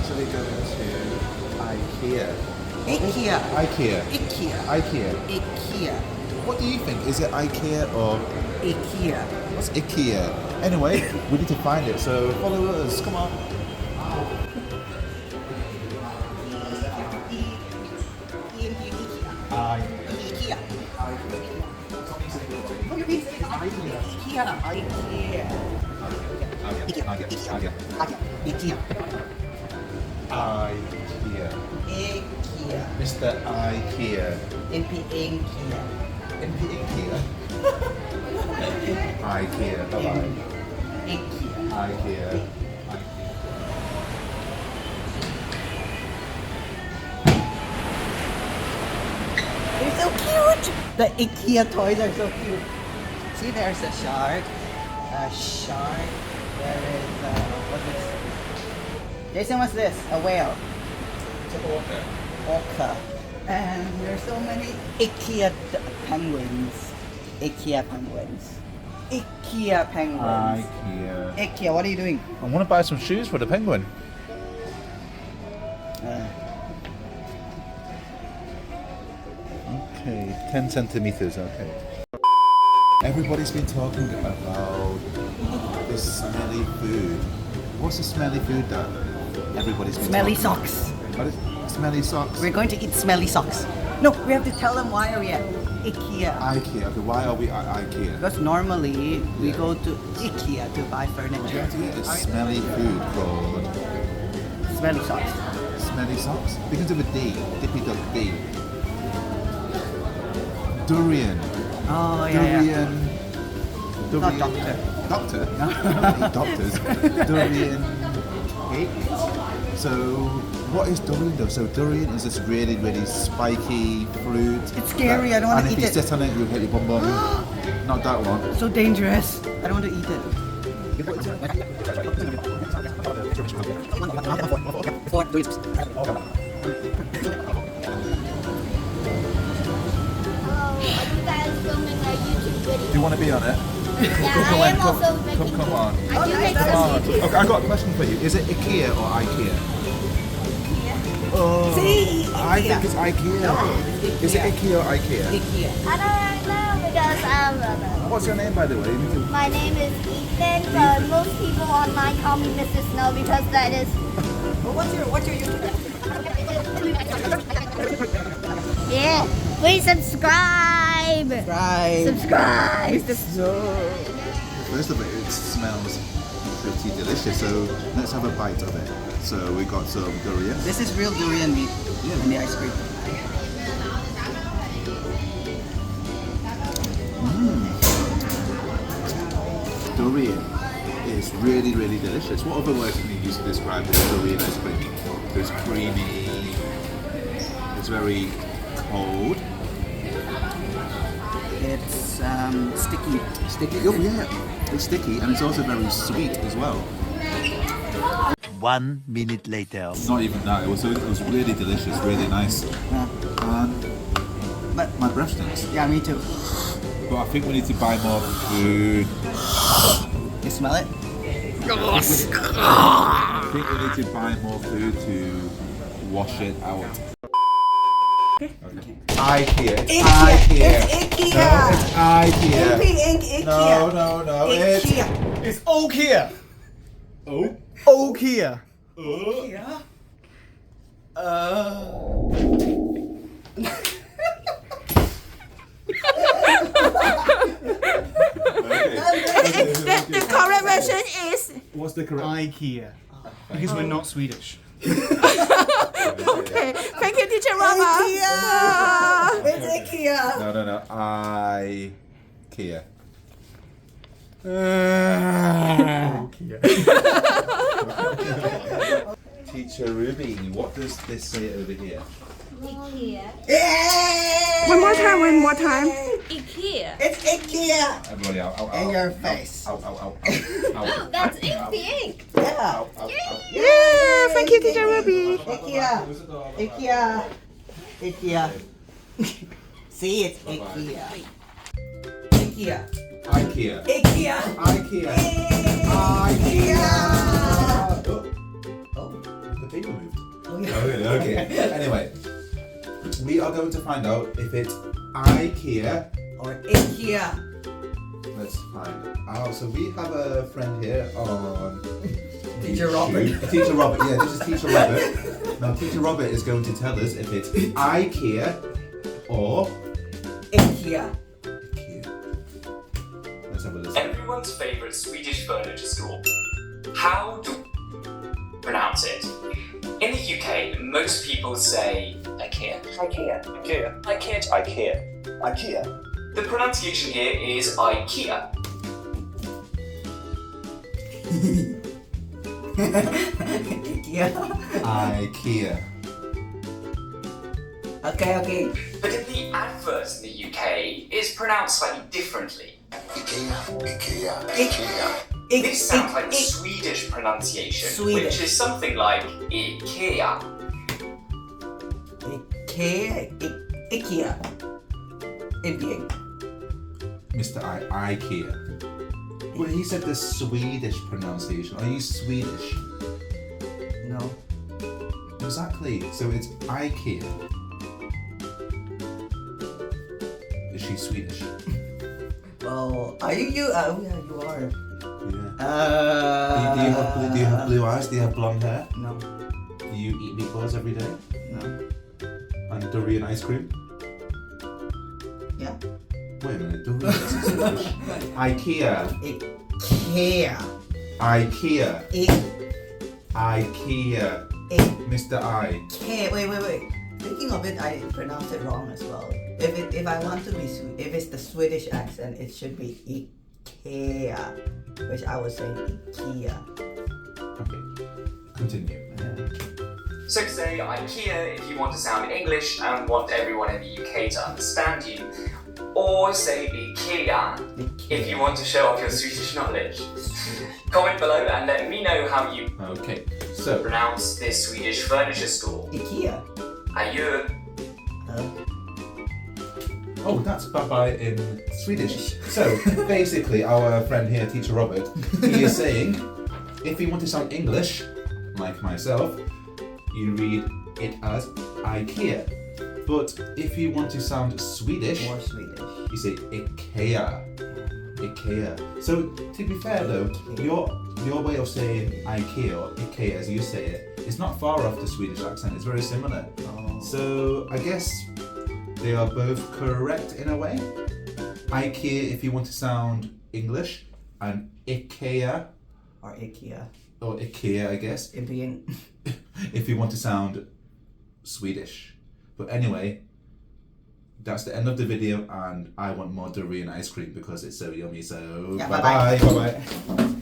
actually going to IKEA. IKEA. IKEA. IKEA. IKEA. IKEA. What do you think? Is it IKEA or IKEA. what's IKEA? Anyway, we need to find it. So follow us. Come on. IKEA. IKEA. Mr. IKEA. Imply Ink Imply IKEA. IKEA. Bye-bye. IKEA. They're so cute. The IKEA toys are so cute. See, there's a shark. A shark. There is what's this? Jason, what's this? A whale. It's an orca. Orca. And there's so many IKEA penguins. IKEA penguins. IKEA penguins. IKEA. IKEA, what are you doing? I want to buy some shoes for the penguin. Okay, 10 centimeters, okay. Everybody's been talking about this smelly food. What's the smelly food that everybody's been Smelly talking socks. about? Smelly socks? We're going to eat smelly socks. No, we have to tell them why are we at IKEA. IKEA, okay, why are we at IKEA? Because normally we go to IKEA to buy furniture. To eat a smelly food called Smelly socks. smelly socks? Because of a D, Dippy Duck D. Durian. Oh, yeah. Durian. Not doctor. Doctor? No. Doctors. Durian cake. So, what is durian though? So, durian is this really, really spiky fruit. It's scary, I don't want to eat And if it. you sit on it, you'll hit your bum bum. Not that one. So dangerous. I don't want to eat it. Are you guys filming a YouTube video? Do you want to be on it? Yeah, I am also making. Come on. I do make Come some on. YouTube. Okay, I've got a question for you. Is it IKEA or IKEA? Oh, See, I IKEA. think it's IKEA. Is it IKEA or IKEA? IKEA. I don't know because What's your name, by the way? You need to- my name is Ethan, but most people online call me Mr. Snow because that is. Well, what's your YouTube? Yeah. Please subscribe. Subscribe. First of it smells pretty delicious, so let's have a bite of it. So we got some durian. This is real durian meat in the ice cream. Durian is really, really delicious. What other words can you use to describe this durian ice cream? It's creamy, it's very cold. It's sticky. Sticky, oh yeah, it's sticky and it's also very sweet as well. 1 minute later. Not even that, it was really delicious, really nice. And But my breath stinks. yeah, me too. But I think we need to buy more food. You smell it? I think we need to buy more food to wash it out. IKEA. It's IKEA. It's IKEA. No, it's IKEA. Imply Ink IKEA. No. IKEA. It's IKEA. Oh. IKEA. IKEA. The correct version is What's the correct? IKEA. Because we're not Swedish. okay. Thank you, Teacher Mama. IKEA. It's IKEA. No. IKEA. Teacher Ruby, what does this say over here? IKEA. One more time. IKEA. It's IKEA. Everybody out. In your face. Ow. That's Imply Ink. Yeah. Yeah, thank you, Teacher Ruby. IKEA. IKEA. See, it's IKEA. IKEA. IKEA. IKEA. IKEA. IKEA. Oh, the paper moving. Oh, yeah. Oh, really? Okay. Anyway, we are going to find out if it's IKEA. Or Ikea. Let's find out. So we have a friend here on Teacher YouTube. Robert. Teacher Robert, yeah, this is Teacher Robert. Now Teacher Robert is going to tell us if it's IKEA or Ikea. IKEA. Let's have a listen. Everyone's favourite Swedish furniture store. How do we pronounce it? In the UK, most people say IKEA. IKEA. IKEA. IKEA. IKEA. IKEA. The pronunciation here is IKEA. Ikea. IKEA. Okay. But in the adverts in the UK, it's pronounced slightly differently. This sounds like the Swedish pronunciation, Swedish. which is something like IKEA. Ikea. Ikea. Mr. IKEA. Well, he said the Swedish pronunciation. Are you Swedish? No. Exactly. So it's IKEA. Is she Swedish? Well, are you? Yeah, you are. Yeah. Do you have blue eyes? Do you have blonde hair? No. Do you eat meatballs every day? No. And durian ice cream? Yeah. Wait a minute, durian is Swedish. IKEA. Ikea. IKEA. IKEA. Mr. I. Wait. Thinking of it, I pronounced it wrong as well. If I want to be if it's the Swedish accent, it should be Ikea, which I was saying Ikea. Okay. Continue. So say IKEA if you want to sound English and want everyone in the UK to understand you, or say IKEA if you want to show off your Swedish knowledge. Comment below and let me know how you Okay. So pronounce this Swedish furniture store. Ikea. Adjö. oh, that's bye-bye in Swedish. So basically, our friend here, Teacher Robert, he is saying, if you want to sound English, like myself, you read it as IKEA. But if you want to sound Swedish, More Swedish. you say IKEA. IKEA. So to be fair though, your way of saying IKEA or IKEA as you say it, is not far off the Swedish accent. It's very similar. Oh. So I guess they are both correct in a way. IKEA if you want to sound English, and IKEA Or Ikea. or IKEA I guess It being. if you want to sound Swedish. But anyway, that's the end of the video, and I want more durian ice cream because it's so yummy. So Yeah, bye bye. bye-bye. Bye bye.